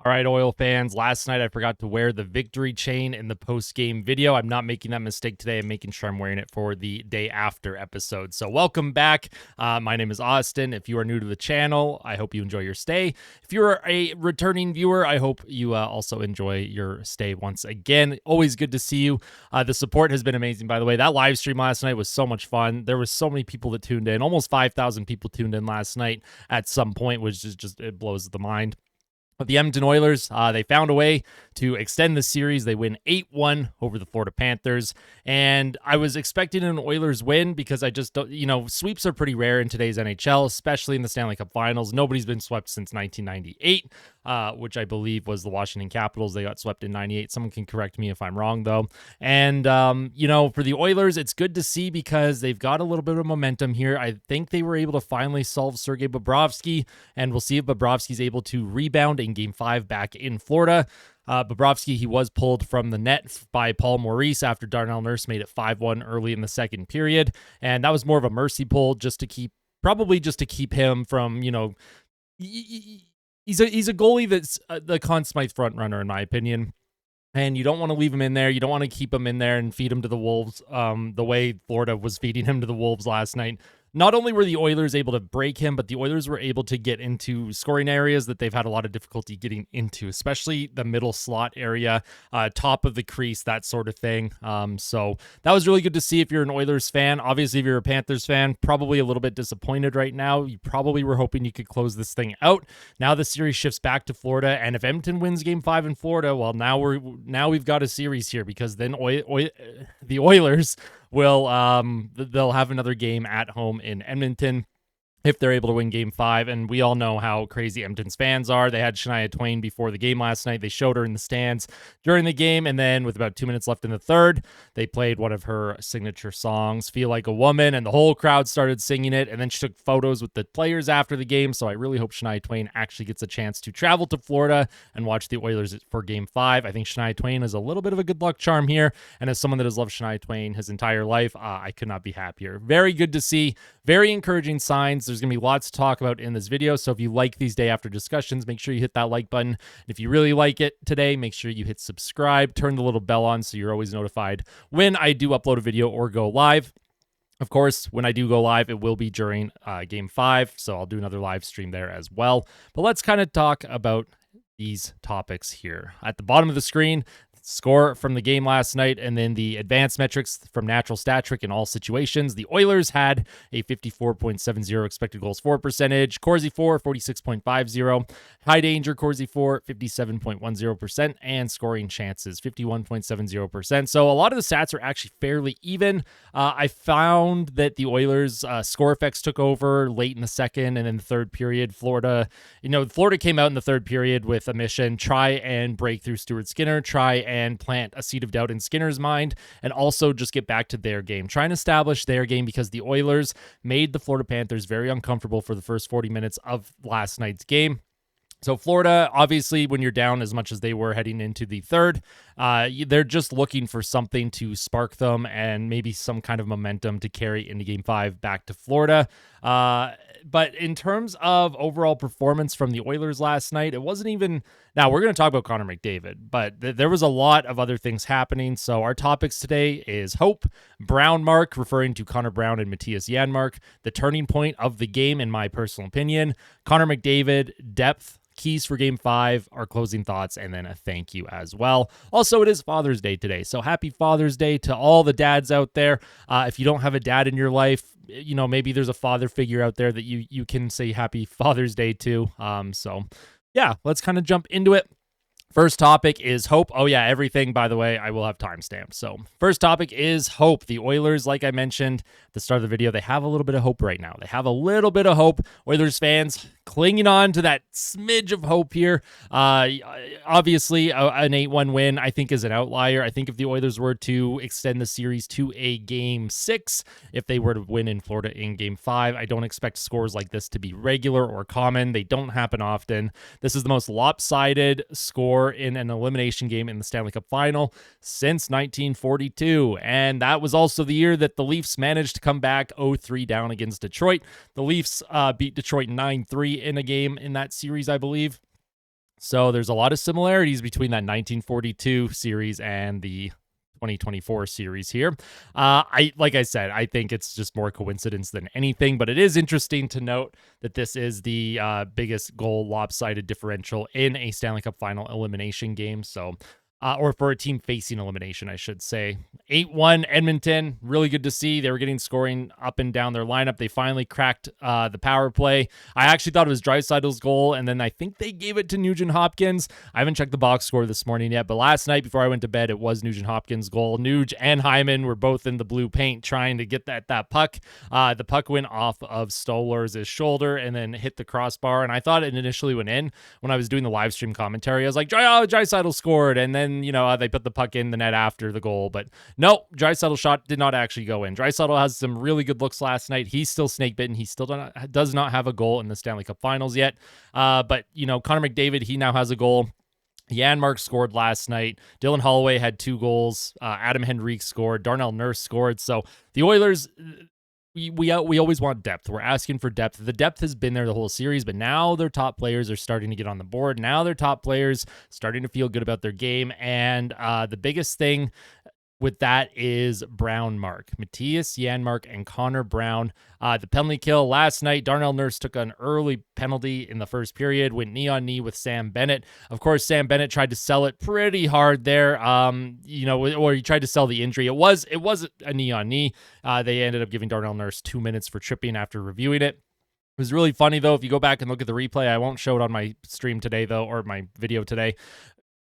All right, Oil fans, last night I forgot to wear the victory chain in the post-game video. I'm not making that mistake today. I'm making sure I'm wearing it for the day after episode. So welcome back. My name is Austin. If you are new to the channel, I hope you enjoy your stay. If you're a returning viewer, I hope you also enjoy your stay once again. Always good to see you. The support has been amazing, by the way. That live stream last night was so much fun. There was so many people that tuned in. Almost 5,000 people tuned in last night at some point, which is just, it blows the mind. But the Edmonton Oilers, they found a way to extend the series. They win 8-1 over the Florida Panthers. And I was expecting an Oilers win because I just don't, sweeps are pretty rare in today's NHL, especially in the Stanley Cup Finals. Nobody's been swept since 1998, which I believe was the Washington Capitals. They got swept in 98. Someone can correct me if I'm wrong, though. And, for the Oilers, it's good to see because they've got a little bit of momentum here. I think they were able to finally solve Sergei Bobrovsky, and we'll see if Bobrovsky's able to rebound in Game 5 back in Florida. Bobrovsky, he was pulled from the net by Paul Maurice after Darnell made it 5-1 early in the second period, and that was more of a mercy pull just to keep him from, he's a goalie that's the Conn Smythe front runner in my opinion. And you don't want to leave him in there. You don't want to keep him in there and feed him to the Wolves the way Florida was feeding him to the Wolves last night. Not only were the Oilers able to break him, but the Oilers were able to get into scoring areas that they've had a lot of difficulty getting into, especially the middle slot area, top of the crease, that sort of thing. So that was really good to see if you're an Oilers fan. Obviously, if you're a Panthers fan, probably a little bit disappointed right now. You probably were hoping you could close this thing out. Now the series shifts back to Florida, and if Edmonton wins Game 5 in Florida, well, now we've got a series here because then the Oilers will they'll have another game at home in Edmonton if they're able to win Game 5, and we all know how crazy Edmonton's fans are. They had Shania Twain before the game last night. They showed her in the stands during the game, and then with about 2 minutes left in the third, they played one of her signature songs, Feel Like a Woman, and the whole crowd started singing it, and then she took photos with the players after the game, so I really hope Shania Twain actually gets a chance to travel to Florida and watch the Oilers for Game 5. I think Shania Twain is a little bit of a good luck charm here, and as someone that has loved Shania Twain his entire life, I could not be happier. Very good to see. Very encouraging signs. There's going to be lots to talk about in this video, so if you like these day after discussions, make sure you hit that like button. If you really like it today, make sure you hit subscribe, turn the little bell on so you're always notified when I do upload a video or go live. Of course, when I do go live, it will be during Game 5, so I'll do another live stream there as well. But let's kind of talk about these topics here. At the bottom of the screen, score from the game last night, and then the advanced metrics from Natural Stat Trick in all situations. The Oilers had a 54.70 expected goals for percentage, Corsi 4, 46.50, high danger Corsi 4, 57.10%, and scoring chances, 51.70%. So a lot of the stats are actually fairly even. I found that the Oilers score effects took over late in the second and in the third period. Florida came out in the third period with a mission, try and break through Stuart Skinner, try and plant a seed of doubt in Skinner's mind, and also just get back to their game. Try and establish their game because the Oilers made the Florida Panthers very uncomfortable for the first 40 minutes of last night's game. So Florida, obviously, when you're down as much as they were heading into the third, they're just looking for something to spark them and maybe some kind of momentum to carry into Game 5 back to Florida. But in terms of overall performance from the Oilers last night, it wasn't even... Now, we're going to talk about Connor McDavid, but there was a lot of other things happening. So our topics today is hope, Brownmark, referring to Connor Brown and Mattias Janmark, the turning point of the game, in my personal opinion, Connor McDavid, depth, keys for Game 5, our closing thoughts, and then a thank you as well. Also, it is Father's Day today, so happy Father's Day to all the dads out there. If you don't have a dad in your life, maybe there's a father figure out there that you can say happy Father's Day to. So yeah, let's kind of jump into it. First topic is hope. Oh yeah, everything, by the way, I will have timestamps. So first topic is hope. The Oilers, like I mentioned at the start of the video, they have a little bit of hope right now. They have a little bit of hope. Oilers fans clinging on to that smidge of hope here. Obviously, an 8-1 win, I think, is an outlier. I think if the Oilers were to extend the series to a Game 6, if they were to win in Florida in Game 5, I don't expect scores like this to be regular or common. They don't happen often. This is the most lopsided score in an elimination game in the Stanley Cup Final since 1942, and that was also the year that the Leafs managed to come back 0-3 down against Detroit. The Leafs beat Detroit 9-3 in a game in that series, I believe. So there's a lot of similarities between that 1942 series and the 2024 series here. Like I said, I think it's just more coincidence than anything, but it is interesting to note that this is the biggest goal lopsided differential in a Stanley Cup Final elimination game. So, or for a team facing elimination, I should say. 8-1 Edmonton, really good to see. They were getting scoring up and down their lineup. They finally cracked the power play. I actually thought it was Draisaitl's goal, and then I think they gave it to Nugent-Hopkins. I haven't checked the box score this morning yet, but last night before I went to bed, it was Nugent-Hopkins' goal. Nuge and Hyman were both in the blue paint trying to get that puck. The puck went off of Stolar's shoulder and then hit the crossbar, and I thought it initially went in. When I was doing the live stream commentary, I was like, Draisaitl scored, and then, they put the puck in the net after the goal, but no, Draisaitl's shot did not actually go in. Draisaitl has some really good looks last night. He's still snake bitten. He still does not have a goal in the Stanley Cup Finals yet. But Connor McDavid, he now has a goal. Janmark scored last night. Dylan Holloway had 2 goals. Adam Henrique scored. Darnell Nurse scored. So the Oilers, we always want depth. We're asking for depth. The depth has been there the whole series, but now their top players are starting to get on the board. Now their top players starting to feel good about their game. And the biggest thing with that is Brownmark. Mattias Janmark and Connor Brown. The penalty kill last night, Darnell Nurse took an early penalty in the first period, went knee-on-knee with Sam Bennett. Of course, Sam Bennett tried to sell it pretty hard there, or he tried to sell the injury. It was a knee-on-knee. They ended up giving Darnell Nurse 2 minutes for tripping after reviewing it. It was really funny, though, if you go back and look at the replay. I won't show it on my stream today, though, or my video today.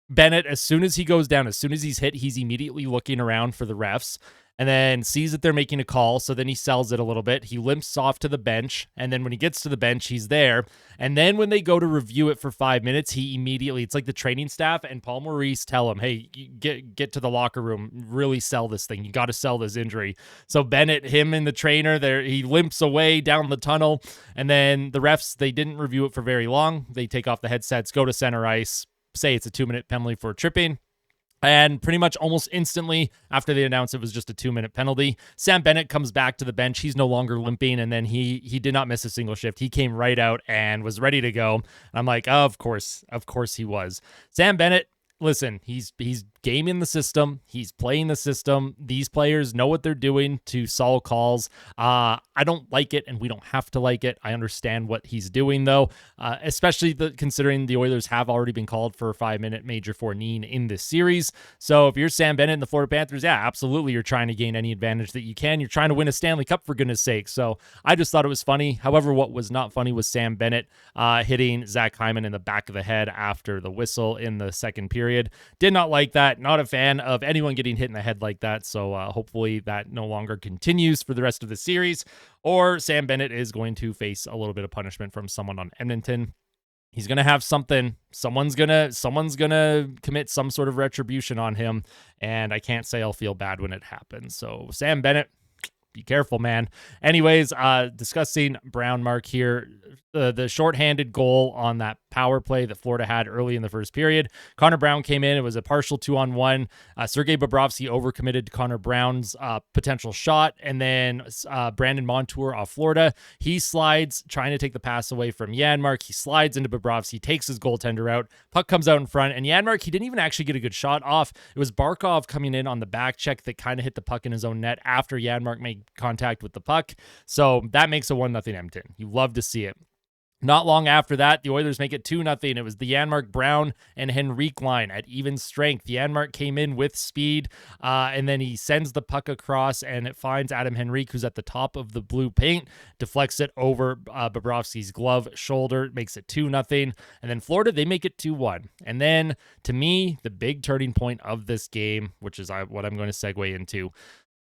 Bennett, as soon as he goes down, as soon as he's hit, he's immediately looking around for the refs and then sees that they're making a call. So then he sells it a little bit. He limps off to the bench. And then when he gets to the bench, he's there. And then when they go to review it for 5 minutes, he immediately, it's like the training staff and Paul Maurice tell him, hey, get to the locker room, really sell this thing. You got to sell this injury. So Bennett, him and the trainer there, he limps away down the tunnel. And then the refs, they didn't review it for very long. They take off the headsets, go to center ice, say it's a 2-minute penalty for tripping. And pretty much almost instantly after they announced it was just a 2-minute penalty, Sam Bennett comes back to the bench. He's no longer limping, and then he did not miss a single shift. He came right out and was ready to go. And I'm like, oh, of course he was. Sam Bennett, listen, he's gaming the system. He's playing the system. These players know what they're doing to solve calls. I don't like it, and we don't have to like it. I understand what he's doing, though, especially considering the Oilers have already been called for a 5-minute major four-knee in this series. So if you're Sam Bennett and the Florida Panthers, yeah, absolutely, you're trying to gain any advantage that you can. You're trying to win a Stanley Cup, for goodness sake. So I just thought it was funny. However, what was not funny was Sam Bennett hitting Zach Hyman in the back of the head after the whistle in the second period. Did not like that. Not a fan of anyone getting hit in the head like that. So hopefully that no longer continues for the rest of the series, or Sam Bennett is going to face a little bit of punishment from someone on Edmonton. He's going to have something. Someone's going to commit some sort of retribution on him, and I can't say I'll feel bad when it happens. So Sam Bennett, be careful, man. Anyways, discussing Brownmark here, the shorthanded goal on that power play that Florida had early in the first period. Connor Brown came in. It was a partial 2-on-1. Sergei Bobrovsky overcommitted to Connor Brown's potential shot, and then Brandon Montour off Florida. He slides, trying to take the pass away from Janmark. He slides into Bobrovsky, takes his goaltender out. Puck comes out in front, and Janmark, he didn't even actually get a good shot off. It was Barkov coming in on the back check that kind of hit the puck in his own net after Janmark made contact with the puck. So that makes a 1-0 Edmonton. You love to see it. Not long after that, the Oilers make it 2-0. It was the Janmark, Brown, and Henrique line at even strength. Janmark came in with speed, and then he sends the puck across, and it finds Adam Henrique, who's at the top of the blue paint, deflects it over Bobrovsky's glove shoulder, makes it 2-0. And then Florida, they make it 2-1. And then, to me, the big turning point of this game, which is what I'm going to segue into,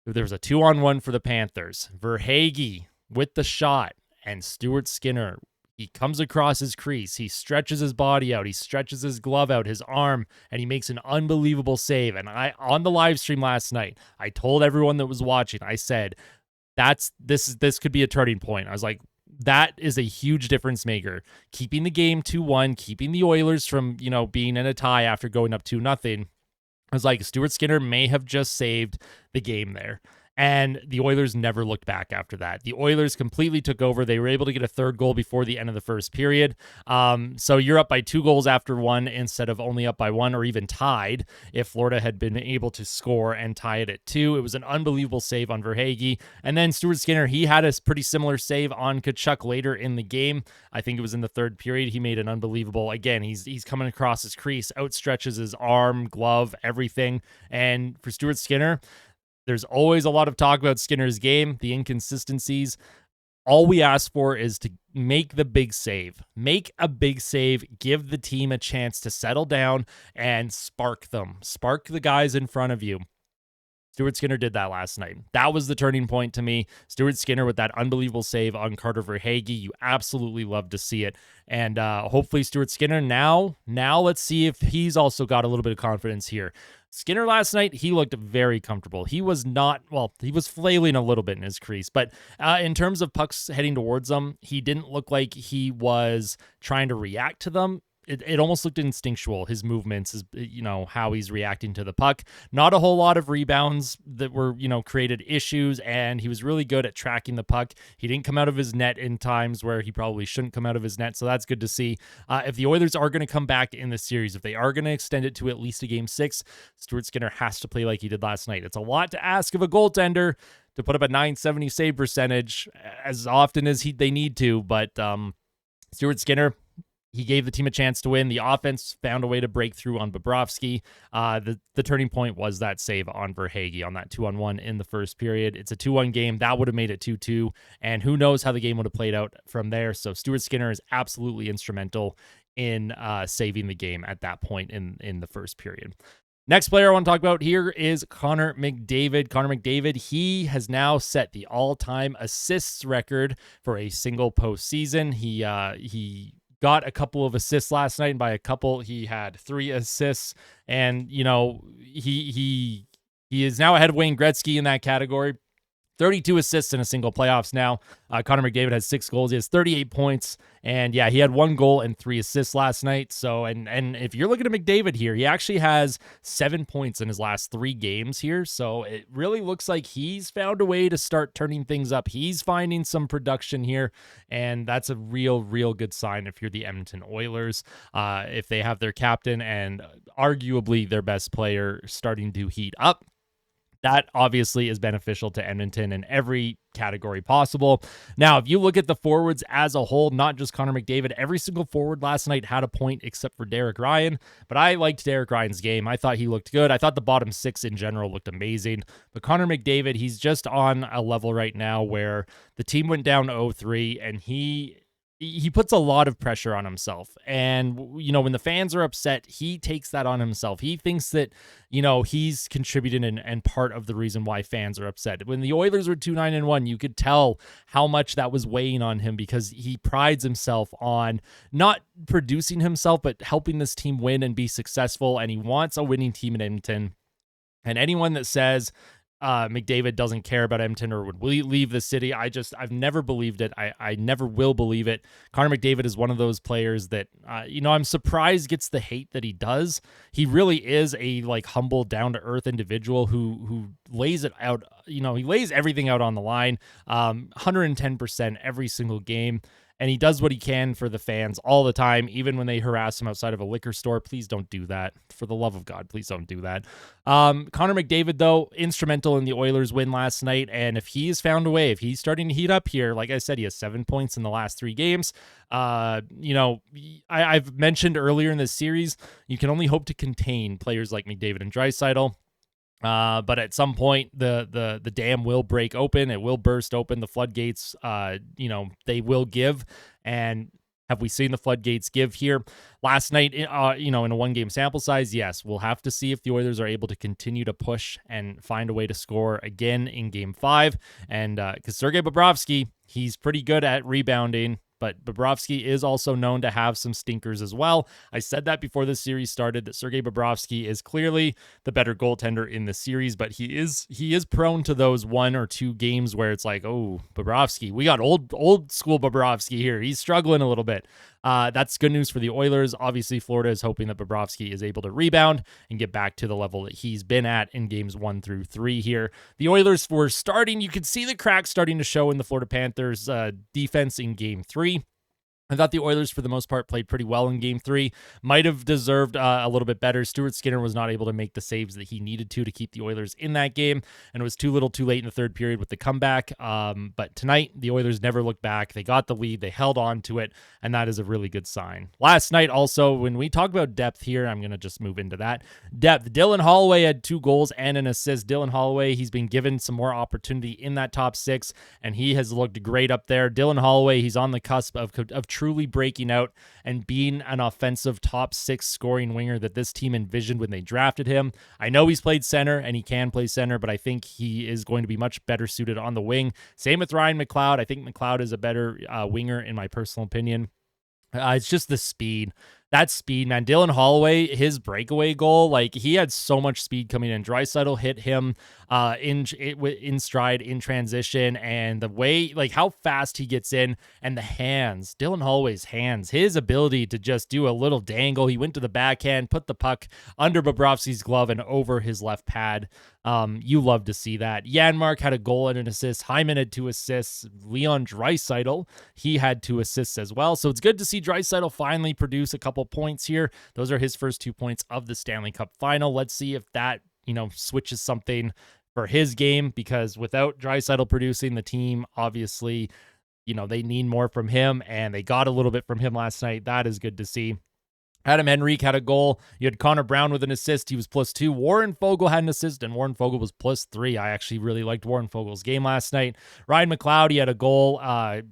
there was a 2-on-1 for the Panthers. Verhaeghe with the shot, and Stuart Skinner, he comes across his crease. He stretches his body out. He stretches his glove out, his arm, and he makes an unbelievable save. And on the live stream last night, I told everyone that was watching, I said, this could be a turning point. I was like, that is a huge difference maker. Keeping the game 2-1, keeping the Oilers from, being in a tie after going up 2-0. I was like, Stuart Skinner may have just saved the game there. And the Oilers never looked back after that. The Oilers completely took over. They were able to get a third goal before the end of the first period. So you're up by 2 goals after one instead of only up by 1 or even tied if Florida had been able to score and tie it at 2. It was an unbelievable save on Verhaeghe. And then Stuart Skinner, he had a pretty similar save on Tkachuk later in the game. I think it was in the third period. He made an unbelievable, again, he's coming across his crease, outstretches his arm, glove, everything. And for Stuart Skinner, there's always a lot of talk about Skinner's game, the inconsistencies. All we ask for is to make the big save. Make a big save. Give the team a chance to settle down and spark them. Spark the guys in front of you. Stuart Skinner did that last night. That was the turning point to me. Stuart Skinner with that unbelievable save on Carter Verhaeghe. You absolutely love to see it. And hopefully Stuart Skinner now let's see if he's also got a little bit of confidence here. Skinner last night, he looked very comfortable. He was not, well, he was flailing a little bit in his crease, but in terms of pucks heading towards him, he didn't look like he was trying to react to them. It almost looked instinctual, his movements, his, how he's reacting to the puck. Not a whole lot of rebounds that were, created issues, and he was really good at tracking the puck. He didn't come out of his net in times where he probably shouldn't come out of his net, so that's good to see. If the Oilers are going to come back in the series, if they are going to extend it to at least a Game 6, Stuart Skinner has to play like he did last night. It's a lot to ask of a goaltender to put up a .970 save percentage as often as they need to, but Stuart Skinner, he gave the team a chance to win. The offense found a way to break through on Bobrovsky. The turning point was that save on Verhaeghe on that 2-on-1 in the first period. It's a 2-1 game. That would have made it 2-2, and who knows how the game would have played out from there. So Stuart Skinner is absolutely instrumental in saving the game at that point in the first period. Next player I want to talk about here is Connor McDavid. Connor McDavid, he has now set the all-time assists record for a single postseason. He got a couple of assists last night, and by a couple, he had 3 assists. And, he is now ahead of Wayne Gretzky in that category. 32 assists in a single playoffs now. Connor McDavid has 6 goals. He has 38 points. And yeah, he had 1 goal and 3 assists last night. So, and if you're looking at McDavid here, he actually has 7 points in his last 3 games here. So it really looks like he's found a way to start turning things up. He's finding some production here. And that's a real good sign if you're the Edmonton Oilers. If they have their captain and arguably their best player starting to heat up, that obviously is beneficial to Edmonton in every category possible. Now, if you look at the forwards as a whole, not just Connor McDavid, every single forward last night had a point except for Derek Ryan, but I liked Derek Ryan's game. I thought he looked good. I thought the bottom 6 in general looked amazing, but Connor McDavid, he's just on a level right now where the team went down 0-3, and he puts a lot of pressure on himself. And, when the fans are upset, he takes that on himself. He thinks that, he's contributed and part of the reason why fans are upset. When the Oilers were 2-9-1, you could tell how much that was weighing on him because he prides himself on not producing himself, but helping this team win and be successful. And he wants a winning team in Edmonton. And anyone that says McDavid doesn't care about Edmonton or would leave the city, I've never believed it. I never will believe it. Connor McDavid is one of those players that, I'm surprised gets the hate that he does. He really is a humble, down to earth individual who lays it out. He lays everything out on the line, 110% every single game. And he does what he can for the fans all the time, even when they harass him outside of a liquor store. Please don't do that. For the love of God, please don't do that. Connor McDavid, though, instrumental in the Oilers' win last night. And if he's found a way, if he's starting to heat up here, like I said, he has 7 points in the last 3 games. I've mentioned earlier in this series, you can only hope to contain players like McDavid and Draisaitl. But at some point, the dam will break open. It will burst open. The floodgates, they will give. And have we seen the floodgates give here? Last night, in a 1-game sample size, yes. We'll have to see if the Oilers are able to continue to push and find a way to score again in Game 5. And because Sergei Bobrovsky, he's pretty good at rebounding. but Bobrovsky is also known to have some stinkers as well. I said that before the series started, that Sergei Bobrovsky is clearly the better goaltender in the series, but he is prone to those 1 or 2 games where it's like, oh, Bobrovsky, we got old school Bobrovsky here. He's struggling a little bit. That's good news for the Oilers. Obviously, Florida is hoping that Bobrovsky is able to rebound and get back to the level that he's been at in games 1 through 3 here. The Oilers were starting, you could see the cracks starting to show in the Florida Panthers defense in game 3. I thought the Oilers, for the most part, played pretty well in Game 3. Might have deserved a little bit better. Stuart Skinner was not able to make the saves that he needed to keep the Oilers in that game, and it was too little too late in the third period with the comeback. But tonight, the Oilers never looked back. They got the lead. They held on to it, and that is a really good sign. Last night, also, when we talk about depth here, I'm going to just move into that. Depth. Dylan Holloway had 2 goals and an assist. Dylan Holloway, he's been given some more opportunity in that top 6, and he has looked great up there. Dylan Holloway, he's on the cusp of truly breaking out and being an offensive top 6 scoring winger that this team envisioned when they drafted him. I know he's played center and he can play center, but I think he is going to be much better suited on the wing. Same with Ryan McLeod. I think McLeod is a better winger in my personal opinion. It's just the speed. That speed, man. Dylan Holloway, his breakaway goal, like, he had so much speed coming in. Draisaitl hit him in stride, in transition, and the way, like, how fast he gets in, and the hands. Dylan Holloway's hands, his ability to just do a little dangle. He went to the backhand, put the puck under Bobrovsky's glove and over his left pad. You love to see that. Janmark had a goal and an assist. Hyman had 2 assists. Leon Draisaitl, he had 2 assists as well. So it's good to see Draisaitl finally produce a couple points here. Those are his first 2 points of the Stanley Cup Final. Let's see if that, switches something for his game, because without Draisaitl producing, the team obviously, they need more from him, and they got a little bit from him last night. That is good to see. Adam Henrique had a goal. You had Connor Brown with an assist. He was +2. Warren Fogle had an assist, and Warren Fogle was +3. I actually really liked Warren Fogle's game last night. Ryan McLeod, he had a goal. Ryan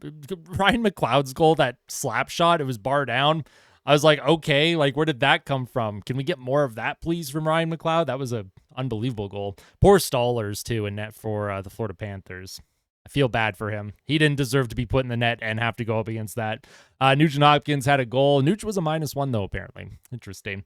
McLeod's goal, that slap shot, it was bar down. I was like, okay, like, where did that come from? Can we get more of that, please, from Ryan McLeod? That was an unbelievable goal. Poor Stallers, too, in net for the Florida Panthers. I feel bad for him. He didn't deserve to be put in the net and have to go up against that. Nugent-Hopkins had a goal. Nugent was a -1, though, apparently. Interesting.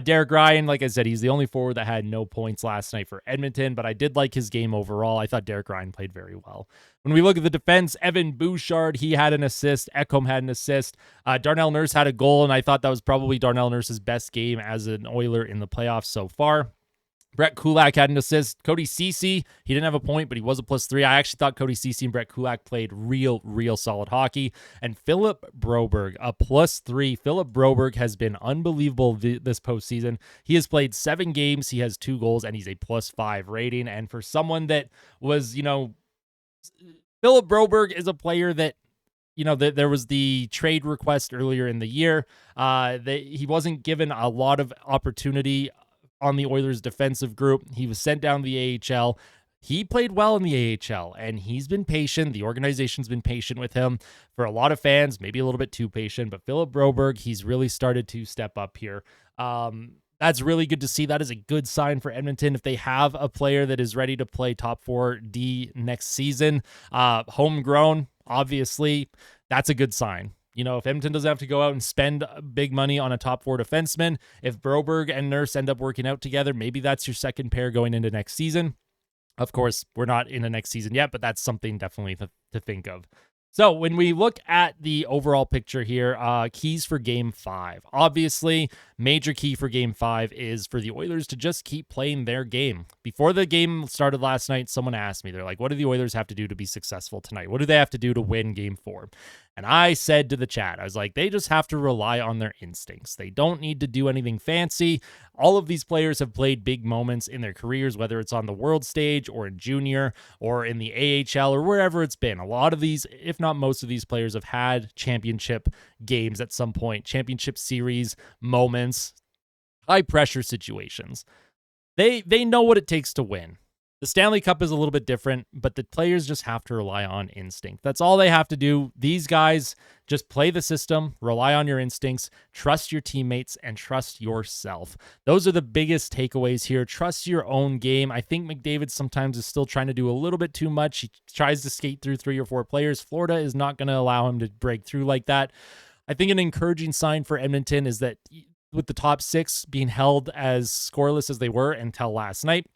Derek Ryan, like I said, he's the only forward that had no points last night for Edmonton, but I did like his game overall. I thought Derek Ryan played very well. When we look at the defense, Evan Bouchard, he had an assist. Ekholm had an assist. Darnell Nurse had a goal, and I thought that was probably Darnell Nurse's best game as an Oiler in the playoffs so far. Brett Kulak had an assist. Cody Ceci, he didn't have a point, but he was a +3. I actually thought Cody Ceci and Brett Kulak played real solid hockey. And Philip Broberg, a +3. Philip Broberg has been unbelievable this postseason. He has played 7 games. He has 2 goals, and he's a +5 rating. And for someone that was, Philip Broberg is a player that, there was the trade request earlier in the year. He wasn't given a lot of opportunity on the Oilers defensive group. He was sent down to the AHL. He played well in the AHL, and he's been patient. The organization's been patient with him. For a lot of fans, maybe a little bit too patient, but Philip Broberg, he's really started to step up here. That's really good to see. That is a good sign for Edmonton. If they have a player that is ready to play top 4D next season, homegrown, obviously, that's a good sign. If Edmonton doesn't have to go out and spend big money on a top 4 defenseman, if Broberg and Nurse end up working out together, maybe that's your second pair going into next season. Of course, we're not in the next season yet, but that's something definitely to think of. So when we look at the overall picture here, keys for Game 5. Obviously, major key for Game 5 is for the Oilers to just keep playing their game. Before the game started last night, someone asked me, they're like, what do the Oilers have to do to be successful tonight? What do they have to do to win Game 4? And I said to the chat, I was like, they just have to rely on their instincts. They don't need to do anything fancy. All of these players have played big moments in their careers, whether it's on the world stage or in junior or in the AHL or wherever it's been. A lot of these, if not most of these players, have had championship games at some point, championship series moments, high pressure situations. They know what it takes to win. The Stanley Cup is a little bit different, but the players just have to rely on instinct. That's all they have to do. These guys just play the system, rely on your instincts, trust your teammates, and trust yourself. Those are the biggest takeaways here. Trust your own game. I think McDavid sometimes is still trying to do a little bit too much. He tries to skate through 3 or 4 players. Florida is not going to allow him to break through like that. I think an encouraging sign for Edmonton is that with the top 6 being held as scoreless as they were until last night,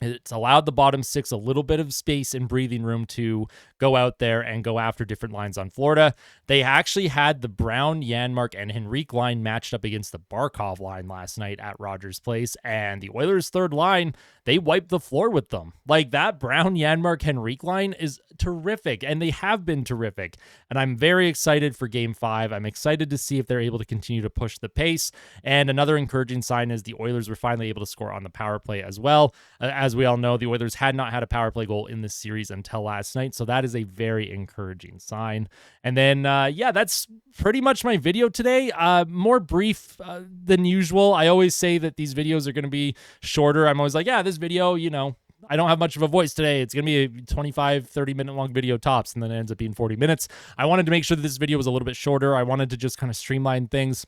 it's allowed the bottom 6 a little bit of space and breathing room to go out there and go after different lines on Florida. They actually had the Brown, Janmark, and Henrique line matched up against the Barkov line last night at Rogers Place, and the Oilers' third line, they wiped the floor with them. Like, that Brown, Janmark, Henrique line is terrific, and they have been terrific. And I'm very excited for Game 5. I'm excited to see if they're able to continue to push the pace. And another encouraging sign is the Oilers were finally able to score on the power play as well. As we all know, the Oilers had not had a power play goal in this series until last night, so that is a very encouraging sign. And then, yeah, that's pretty much my video today. More brief than usual. I always say that these videos are going to be shorter. I'm always like, yeah, this video, you know, I don't have much of a voice today. It's going to be a 25, 30-minute long video tops, and then it ends up being 40 minutes. I wanted to make sure that this video was a little bit shorter. I wanted to just kind of streamline things.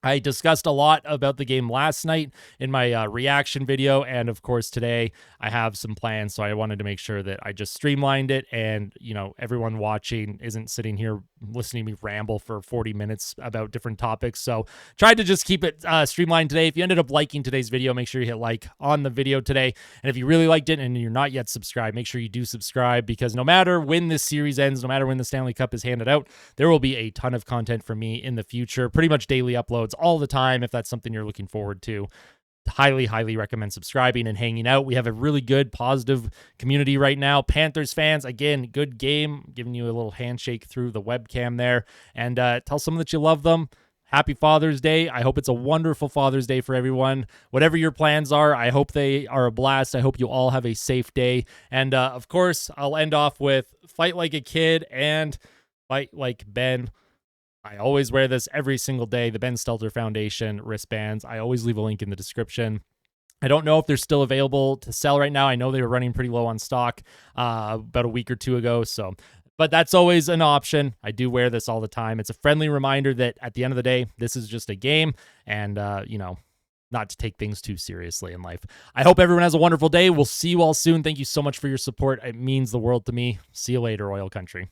I discussed a lot about the game last night in my reaction video, and of course today I have some plans, so I wanted to make sure that I just streamlined it, and you know, everyone watching isn't sitting here listening to me ramble for 40 minutes about different topics. So tried to just keep it streamlined today. If you ended up liking today's video, make sure you hit like on the video today, and if you really liked it and you're not yet subscribed, make sure you do subscribe, because no matter when this series ends, no matter when the Stanley Cup is handed out, there will be a ton of content from me in the future, pretty much daily uploads all the time. If that's something you're looking forward to, highly recommend subscribing and hanging out. We have a really good, positive community right now. Panthers fans, again, good game. Giving you a little handshake through the webcam there. And tell someone that you love them. Happy Father's Day. I hope it's a wonderful Father's Day for everyone. Whatever your plans are, I hope they are a blast. I hope you all have a safe day. And of course, I'll end off with fight like a kid and fight like Ben. I always wear this every single day, the Ben Stelter Foundation wristbands. I always leave a link in the description. I don't know if they're still available to sell right now. I know they were running pretty low on stock about a week or two ago. So, but that's always an option. I do wear this all the time. It's a friendly reminder that at the end of the day, this is just a game, and, you know, not to take things too seriously in life. I hope everyone has a wonderful day. We'll see you all soon. Thank you so much for your support. It means the world to me. See you later, Oil Country.